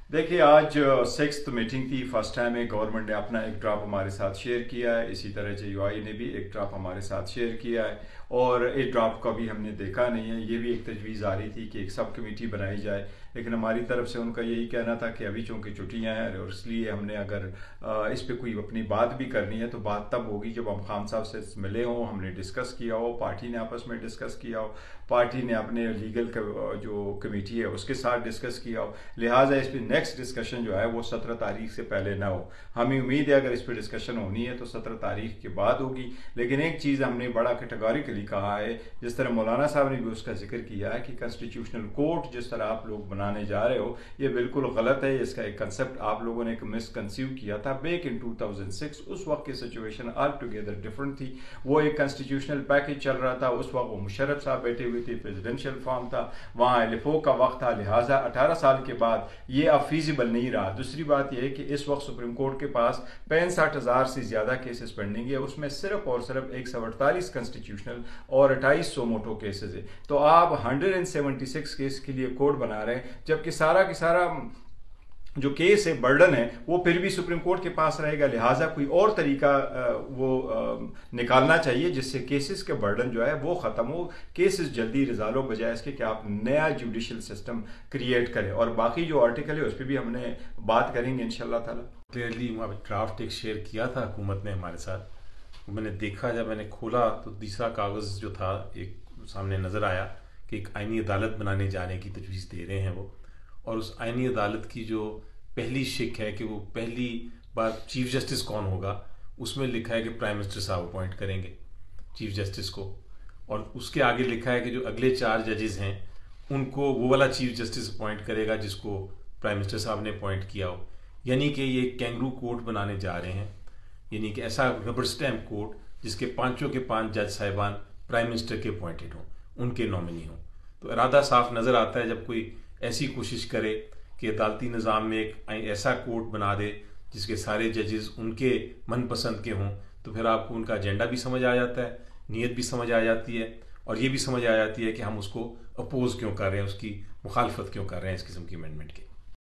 देखिए आज sixth meeting थी। फर्स्ट टाइम है गवर्नमेंट ने अपना एक ड्राफ्ट हमारे साथ शेयर किया है। इसी तरह JUI ने भी एक ड्राफ्ट हमारे साथ शेयर किया है और इस ड्राफ्ट को भी हमने देखा नहीं है। ये भी एक तजवीज़ आ रही थी कि एक सब कमेटी बनाई जाए, लेकिन हमारी तरफ से उनका यही कहना था कि अभी चूँकि छुट्टियाँ हैं और इसलिए हमने अगर इस पर कोई अपनी बात भी करनी है तो बात तब होगी जब हम खान साहब से मिले हों, हमने डिस्कस किया हो, पार्टी ने आपस में डिस्कस किया हो, पार्टी ने अपने लीगल जो कमेटी है उसके साथ डिस्कस किया हो। लिहाजा इस पर नेक्स्ट डिस्कशन जो है वो 17 तारीख से पहले ना हो। हमें उम्मीद है अगर इस पर डिस्कशन होनी है तो 17 तारीख के बाद होगी। लेकिन एक चीज़ हमने बड़ा कैटेगोरिकली कहा है, जिस तरह मौलाना साहब ने भी उसका जिक्र किया है कि कॉन्स्टिट्यूशनल कोर्ट जिस तरह आप लोग बनाने जा रहे हो ये बिल्कुल गलत है। इसका एक कंसेप्ट आप लोगों ने एक मिसकंसीव किया था बैक इन 2006। उस वक्त की सिचुएशन ऑल टुगेदर डिफरेंट थी। वो एक कॉन्स्टिट्यूशनल पैकेज चल रहा था, उस वक्त वो मुशर्रफ साहब बैठे हुए थे, प्रेसिडेंशियल फॉर्म था, वहाँ एलिफो का वक्त था। लिहाजा 18 साल के बाद ये अब फीजिबल नहीं रहा। दूसरी बात यह है कि इस वक्त सुप्रीम कोर्ट के पास 65,000 से ज़्यादा केसेस पेंडिंग है, उसमें सिर्फ और सिर्फ 148 कॉन्स्टिट्यूशनल और 2800 मोटो केसेस है। तो आप 176 केस के लिए कोर्ट बना रहे हैं, जबकि सारा की सारा जो केस है बर्डन है वो फिर भी सुप्रीम कोर्ट के पास रहेगा। लिहाजा कोई और तरीका वो निकालना चाहिए जिससे केसेस के बर्डन जो है वो ख़त्म हो, केसेस जल्दी रिजॉल्व हो, बजाय इसके कि आप नया जुडिशल सिस्टम क्रिएट करें। और बाकी जो आर्टिकल है उस पर भी हमने बात करेंगे इंशाल्लाह ताला। क्लियरली ड्राफ्ट एक शेयर किया था हुकूमत ने हमारे साथ। मैंने देखा, जब मैंने खोला तो तीसरा कागज़ जो था एक सामने नज़र आया कि एक आईनी अदालत बनाने जाने की तजवीज़ दे रहे हैं वो। और उस आईनी अदालत की जो पहली शिक है कि वो पहली बार चीफ जस्टिस कौन होगा, उसमें लिखा है कि प्राइम मिनिस्टर साहब अपॉइंट करेंगे चीफ जस्टिस को। और उसके आगे लिखा है कि जो अगले 4 जजेस हैं उनको वो वाला चीफ जस्टिस अपॉइंट करेगा जिसको प्राइम मिनिस्टर साहब ने अपॉइंट किया हो। यानी कि ये कैंगरू कोर्ट बनाने जा रहे हैं, यानी कि ऐसा रबर स्टैम्प कोर्ट जिसके 5 के 5 जज साहिबान प्राइम मिनिस्टर के अपॉइंटेड हों, उनके नॉमिनी हों। तो इरादा साफ नज़र आता है जब कोई ऐसी कोशिश करे कि अदालती निज़ाम में एक ऐसा कोर्ट बना दे जिसके सारे जजेस उनके मनपसंद के हों, तो फिर आपको उनका एजेंडा भी समझ आ जाता है, नीयत भी समझ आ जाती है, और ये भी समझ आ जाती है कि हम उसको अपोज क्यों कर रहे हैं, उसकी मुखालफत क्यों कर रहे हैं इस किस्म की अमेंडमेंट की।